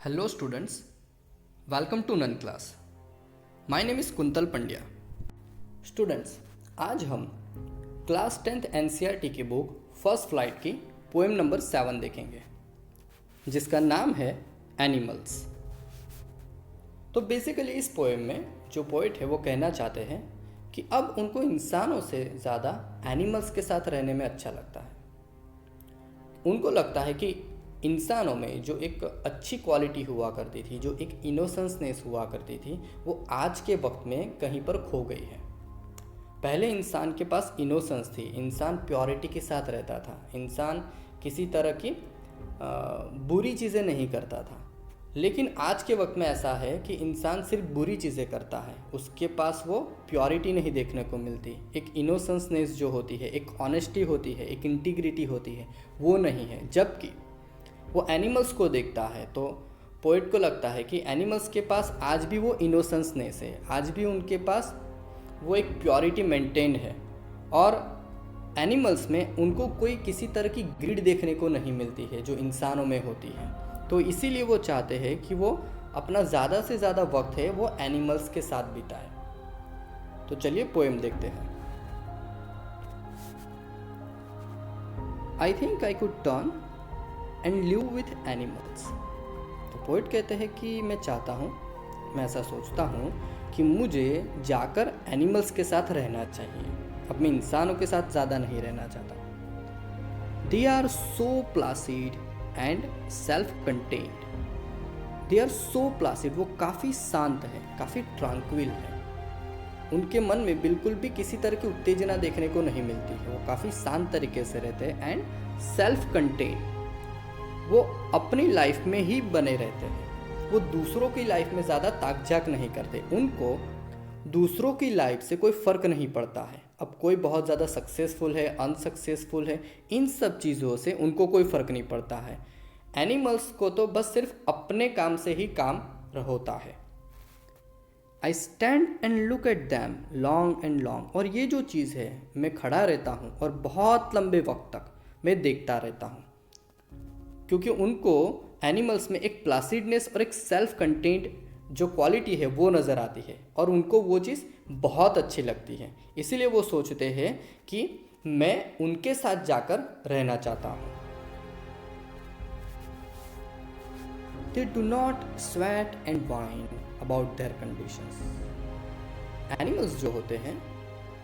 Hello students, welcome to Nun class. My name is Kuntal Pandya. Students, आज हम class 10th NCERT की book first flight की poem number 7 देखेंगे जिसका नाम है एनिमल्स। तो बेसिकली इस पोएम में जो पोइट है वो कहना चाहते हैं कि अब उनको इंसानों से ज़्यादा एनिमल्स के साथ रहने में अच्छा लगता है। उनको लगता है कि इंसानों में जो एक अच्छी क्वालिटी हुआ करती थी, जो एक इनोसेंसनेस हुआ करती थी, वो आज के वक्त में कहीं पर खो गई है। पहले इंसान के पास इनोसेंस थी, इंसान प्योरिटी के साथ रहता था, इंसान किसी तरह की बुरी चीज़ें नहीं करता था। लेकिन आज के वक्त में ऐसा है कि इंसान सिर्फ बुरी चीज़ें करता है, उसके पास वो प्योरिटी नहीं देखने को मिलती। एक इनोसेंसनेस जो होती है, एक ऑनेस्टी होती है, एक इंटीग्रिटी होती है, वो नहीं है। जबकि वो एनिमल्स को देखता है तो पोइट को लगता है कि एनिमल्स के पास आज भी वो इनोसेंसनेस है, आज भी उनके पास वो एक प्योरिटी मेंटेन है और एनिमल्स में उनको कोई किसी तरह की ग्रीड देखने को नहीं मिलती है जो इंसानों में होती है। तो इसीलिए वो चाहते हैं कि वो अपना ज़्यादा से ज़्यादा वक्त है वो एनिमल्स के साथ बिताए। तो चलिए पोएम देखते हैं। I think I could turn and live with animals. तो पोइट कहते हैं कि मैं चाहता हूँ, मैं ऐसा सोचता हूँ कि मुझे जाकर एनिमल्स के साथ रहना चाहिए, अब मैं इंसानों के साथ ज़्यादा नहीं रहना चाहता। They are so placid and self contained. They are so placid, वो काफ़ी शांत है, काफ़ी ट्रांक्विल है। उनके मन में बिल्कुल भी किसी तरह की उत्तेजना देखने को नहीं मिलती है, वो काफ़ी शांत तरीके से रहते हैं। एंड सेल्फ कंटेन्ड, वो अपनी लाइफ में ही बने रहते हैं, वो दूसरों की लाइफ में ज़्यादा ताक झाक नहीं करते। उनको दूसरों की लाइफ से कोई फ़र्क नहीं पड़ता है। अब कोई बहुत ज़्यादा सक्सेसफुल है, अनसक्सेसफुल है, इन सब चीज़ों से उनको कोई फ़र्क नहीं पड़ता है। एनिमल्स को तो बस सिर्फ अपने काम से ही काम होता है। I stand and look at them long and long. और ये जो चीज़ है, मैं खड़ा रहता हूँ और बहुत लंबे वक्त तक मैं देखता रहता हूँ, क्योंकि उनको एनिमल्स में एक प्लासिडनेस और एक सेल्फ कंटेंट जो क्वालिटी है वो नज़र आती है और उनको वो चीज़ बहुत अच्छी लगती है। इसीलिए वो सोचते हैं कि मैं उनके साथ जाकर रहना चाहता हूँ। दे do not sweat and wine about their conditions. Animals जो होते हैं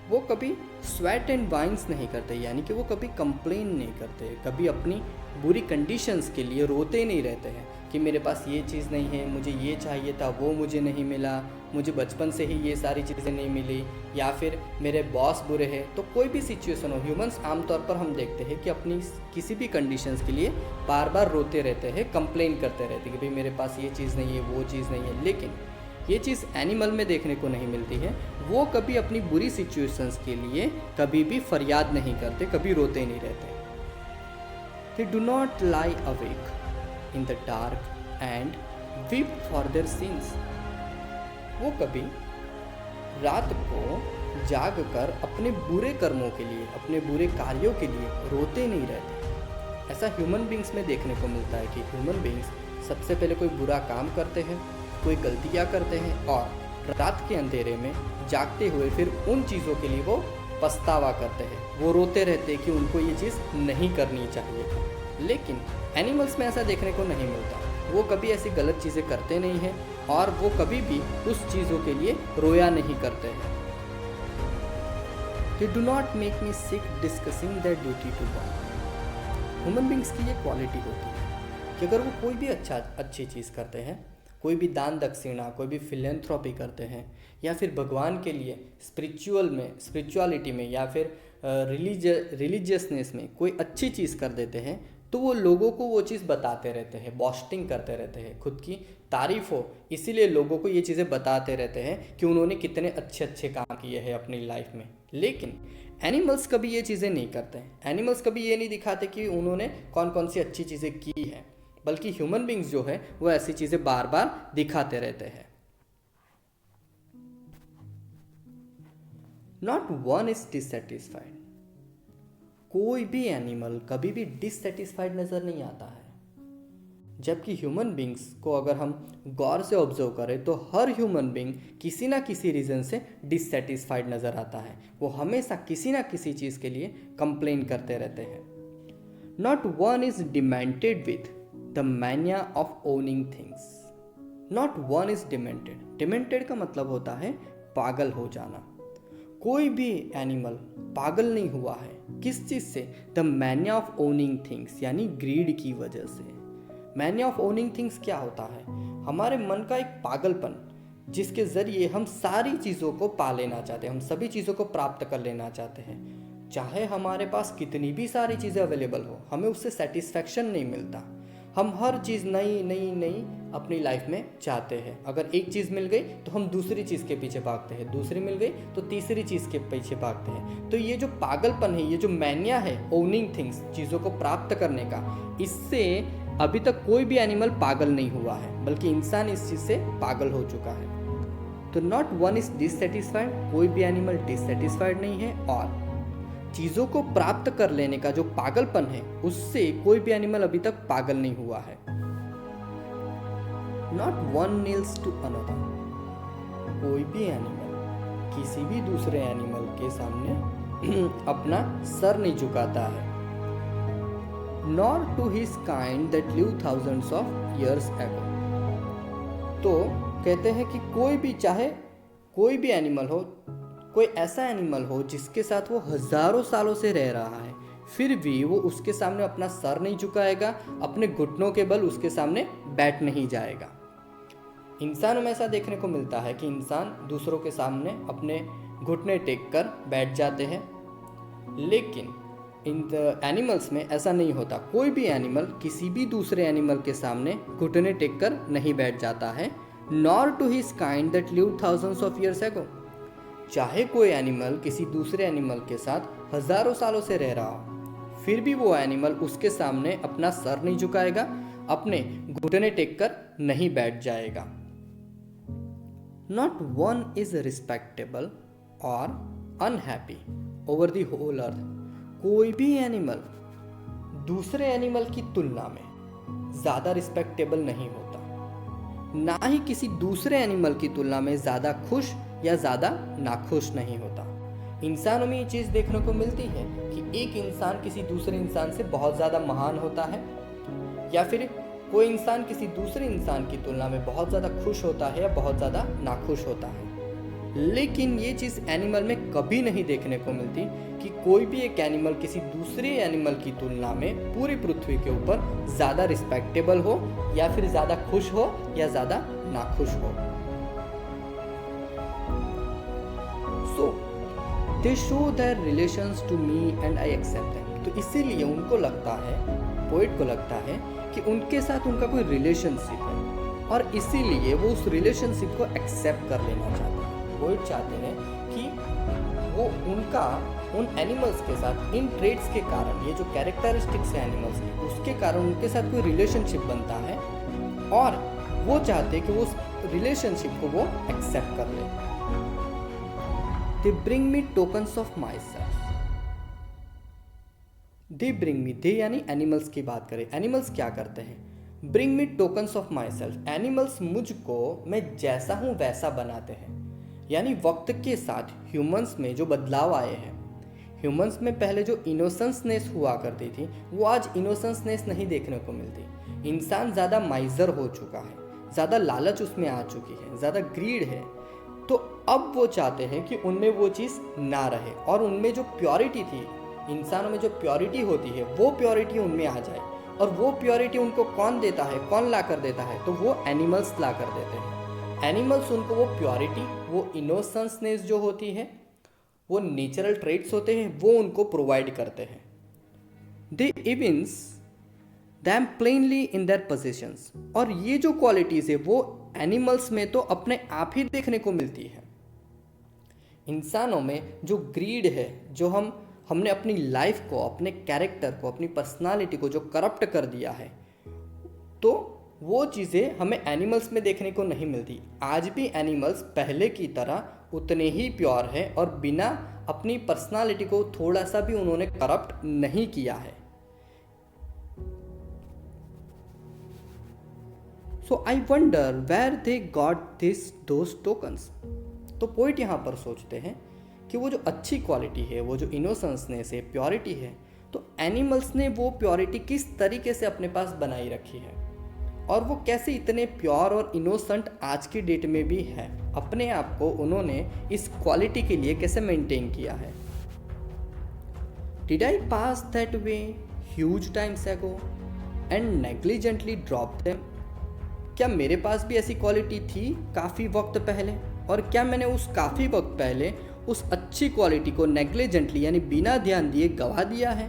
वो कभी स्वेट एंड वाइन्स नहीं करते, यानी कि वो कभी कंप्लेन नहीं करते, कभी अपनी बुरी कंडीशंस के लिए रोते नहीं रहते हैं कि मेरे पास ये चीज़ नहीं है, मुझे ये चाहिए था वो मुझे नहीं मिला, मुझे बचपन से ही ये सारी चीज़ें नहीं मिली, या फिर मेरे बॉस बुरे हैं। तो कोई भी सिचुएशन हो, ह्यूमंस आमतौर पर हम देखते हैं कि अपनी किसी भी कंडीशंस के लिए बार बार रोते रहते हैं, कंप्लेन करते रहते हैं कि भाई मेरे पास ये चीज़ नहीं है, वो चीज़ नहीं है। लेकिन ये चीज़ एनिमल में देखने को नहीं मिलती है। वो कभी अपनी बुरी सिचुएशंस के लिए कभी भी फरियाद नहीं करते, कभी रोते नहीं रहते। दे do not lie awake in the dark and weep for their since. वो कभी रात को जाग कर अपने बुरे कर्मों के लिए, अपने बुरे कार्यों के लिए रोते नहीं रहते। ऐसा ह्यूमन बींग्स में देखने को मिलता है कि ह्यूमन बींग्स सबसे पहले कोई बुरा काम करते हैं, कोई गलतियाँ करते हैं और रात के अंधेरे में जागते हुए फिर उन चीज़ों के लिए वो पछतावा करते हैं, वो रोते रहते हैं कि उनको ये चीज़ नहीं करनी चाहिए। लेकिन एनिमल्स में ऐसा देखने को नहीं मिलता, वो कभी ऐसी गलत चीज़ें करते नहीं हैं और वो कभी भी उस चीज़ों के लिए रोया नहीं करते हैं। They do not make me sick discussing their duty to God. Human beings की ये क्वालिटी होती है कि अगर वो कोई भी अच्छी चीज़ करते हैं, कोई भी दान दक्षिणा, कोई भी फिलेंथ्रोपी करते हैं, या फिर भगवान के लिए स्पिरिचुअलिटी में या फिर रिलीजियसनेस में कोई अच्छी चीज़ कर देते हैं, तो वो लोगों को वो चीज़ बताते रहते हैं, बॉस्टिंग करते रहते हैं, खुद की तारीफ हो इसीलिए लोगों को ये चीज़ें बताते रहते हैं कि उन्होंने कितने अच्छे अच्छे काम किए हैं अपनी लाइफ में। लेकिन एनिमल्स कभी ये चीज़ें नहीं करते हैं। एनिमल्स कभी ये नहीं दिखाते कि उन्होंने कौन कौन सी अच्छी चीज़ें की हैं, बल्कि ह्यूमन बींग्स जो है वो ऐसी चीज़ें बार बार दिखाते रहते हैं। Not one is dissatisfied. कोई भी एनिमल कभी भी डिससेटिस्फाइड नज़र नहीं आता है। जबकि ह्यूमन बींग्स को अगर हम गौर से ऑब्जर्व करें तो हर ह्यूमन बींग किसी ना किसी रीज़न से डिससेटिस्फाइड नज़र आता है। वो हमेशा किसी ना किसी चीज़ के लिए कंप्लेन करते रहते हैं। Not one is demented with the mania of owning things. Not one is demented. Demented का मतलब होता है पागल हो जाना। कोई भी एनिमल पागल नहीं हुआ है। किस चीज़ से? The mania of owning things, यानी ग्रीड की वजह से। मैनिया ऑफ ओनिंग थिंग्स क्या होता है? हमारे मन का एक पागलपन, जिसके ज़रिए हम सारी चीज़ों को पा लेना चाहते हैं, हम सभी चीज़ों को प्राप्त कर लेना चाहते हैं। चाहे हमारे पास कितनी भी सारी चीज़ें अवेलेबल हो, हमें उससे सेटिस्फैक्शन नहीं मिलता। हम हर चीज़ नई नई नई अपनी लाइफ में चाहते हैं। अगर एक चीज़ मिल गई तो हम दूसरी चीज़ के पीछे भागते हैं, दूसरी मिल गई तो तीसरी चीज़ के पीछे भागते हैं। तो ये जो पागलपन है, ये जो मैनिया है ओनिंग थिंग्स, चीज़ों को प्राप्त करने का, इससे अभी तक कोई भी एनिमल पागल नहीं हुआ है, बल्कि इंसान इस चीज़ से पागल हो चुका है। तो नॉट वन इज डिससेटिस्फाइड, कोई भी एनिमल डिससेटिस्फाइड नहीं है। और चीज़ों को प्राप्त कर लेने का जो पागलपन है, उससे कोई भी एनिमल अभी तक पागल नहीं हुआ है। Not one kneels to another. कोई भी एनिमल किसी भी दूसरे एनिमल के सामने अपना सर नहीं झुकाता है। Nor to his kind that live thousands of years ago. तो कहते हैं कि कोई भी, चाहे कोई भी एनिमल हो, कोई ऐसा एनिमल हो जिसके साथ वो हजारों सालों से रह रहा है, फिर भी वो उसके सामने अपना सर नहीं झुकाएगा, अपने घुटनों के बल उसके सामने बैठ नहीं जाएगा। इंसानों में ऐसा देखने को मिलता है कि इंसान दूसरों के सामने अपने घुटने टेक कर बैठ जाते हैं, लेकिन इन एनिमल्स में ऐसा नहीं होता। कोई भी एनिमल किसी भी दूसरे एनिमल के सामने घुटने टेक कर नहीं बैठ जाता है। Nor to his kind that live thousands of years ago. चाहे कोई एनिमल किसी दूसरे एनिमल के साथ हजारों सालों से रह रहा हो, फिर भी वो एनिमल उसके सामने अपना सर नहीं झुकाएगा, अपने घुटने टेक कर नहीं बैठ जाएगा। नॉट वन इज रिस्पेक्टेबल और unhappy over the whole earth. कोई भी एनिमल दूसरे एनिमल की तुलना में ज़्यादा रिस्पेक्टेबल नहीं होता, ना ही किसी दूसरे एनिमल की तुलना में ज़्यादा खुश या ज़्यादा नाखुश नहीं होता। इंसानों में ये चीज़ देखने को मिलती है कि एक इंसान किसी दूसरे इंसान से बहुत ज़्यादा महान होता है, या फिर कोई इंसान किसी दूसरे इंसान की तुलना में बहुत ज़्यादा खुश होता है या बहुत ज़्यादा नाखुश होता है। लेकिन ये चीज़ एनिमल में कभी नहीं देखने को मिलती कि कोई भी एक एनिमल किसी दूसरे एनिमल की तुलना में पूरी पृथ्वी के ऊपर ज़्यादा रिस्पेक्टेबल हो, या फिर ज़्यादा खुश हो या ज़्यादा नाखुश हो। So they show their relations to me and I accept them. तो इसीलिए उनको लगता है, पोएट को लगता है कि उनके साथ उनका कोई रिलेशनशिप है, और इसीलिए वो उस रिलेशनशिप को एक्सेप्ट कर लेना चाहते हैं। पोएट चाहते हैं कि वो उनका उन एनिमल्स के साथ इन ट्रेड्स के कारण, ये जो कैरेक्टरिस्टिक्स है एनिमल्स की, उसके कारण उनके साथ कोई रिलेशनशिप बनता है, और वो चाहते हैं कि वो उस रिलेशनशिप को वो एक्सेप्ट कर ले। They bring me tokens of myself. They bring me, they यानी एनिमल्स की बात करें। एनिमल्स क्या करते हैं? Bring me tokens of myself. Animals मुझको मैं जैसा हूँ वैसा बनाते हैं। यानी वक्त के साथ ह्यूमंस में जो बदलाव आए हैं, ह्यूमंस में पहले जो इनोसेंसनेस हुआ करती थी, वो आज इनोसेंसनेस नहीं देखने को मिलती। इंसान ज़्यादा माइजर हो चुका है, ज़्यादा लालच उसमें आ चुकी है, ज़्यादा ग्रीड है। तो अब वो चाहते हैं कि उनमें वो चीज़ ना रहे, और उनमें जो प्योरिटी थी, इंसानों में जो प्योरिटी होती है, वो प्योरिटी उनमें आ जाए। और वो प्योरिटी उनको कौन देता है, कौन ला कर देता है? तो वो एनिमल्स ला कर देते हैं। एनिमल्स उनको वो प्योरिटी, वो इनोसेंसनेस जो होती है, वो नेचुरल ट्रेट्स होते हैं, वो उनको प्रोवाइड करते हैं। They evince them plainly in their positions. और ये जो क्वालिटीज़ है वो एनिमल्स में तो अपने आप ही देखने को मिलती है। इंसानों में जो ग्रीड है, जो हमने अपनी लाइफ को, अपने कैरेक्टर को, अपनी पर्सनालिटी को जो करप्ट कर दिया है, तो वो चीज़ें हमें एनिमल्स में देखने को नहीं मिलती। आज भी एनिमल्स पहले की तरह उतने ही प्योर है, और बिना अपनी पर्सनालिटी को थोड़ा सा भी उन्होंने करप्ट नहीं किया है। So I wonder where they got this those tokens. तो पोइट यहाँ पर सोचते हैं कि वो जो अच्छी क्वालिटी है, वो जो इनोसेंसनेस है, प्योरिटी है, तो एनिमल्स ने वो प्योरिटी किस तरीके से अपने पास बनाई रखी है और वो कैसे इतने प्योर और इनोसेंट आज की डेट में भी है, अपने आप को उन्होंने इस क्वालिटी के लिए कैसे मेंटेन किया है। Did I pass that way huge times एगो एंड नेग्लिजेंटली ड्रॉप देम। क्या मेरे पास भी ऐसी क्वालिटी थी काफ़ी वक्त पहले, और क्या मैंने उस काफ़ी वक्त पहले उस अच्छी क्वालिटी को नेग्लिजेंटली यानी बिना ध्यान दिए गवा दिया है।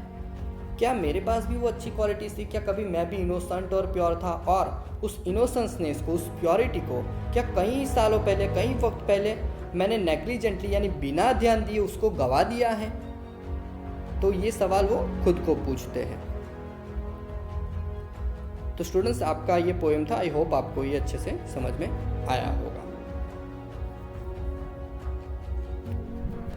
क्या मेरे पास भी वो अच्छी क्वालिटी थी, क्या कभी मैं भी इनोसेंट और प्योर था और उस इनोसेंसनेस को, उस प्योरिटी को क्या कई सालों पहले, कई वक्त पहले मैंने नेग्लिजेंटली यानी बिना ध्यान दिए उसको गवा दिया है। तो ये सवाल वो खुद को पूछते हैं। तो स्टूडेंट्स, आपका ये पोएम था। आई होप आपको ये अच्छे से समझ में आया होगा।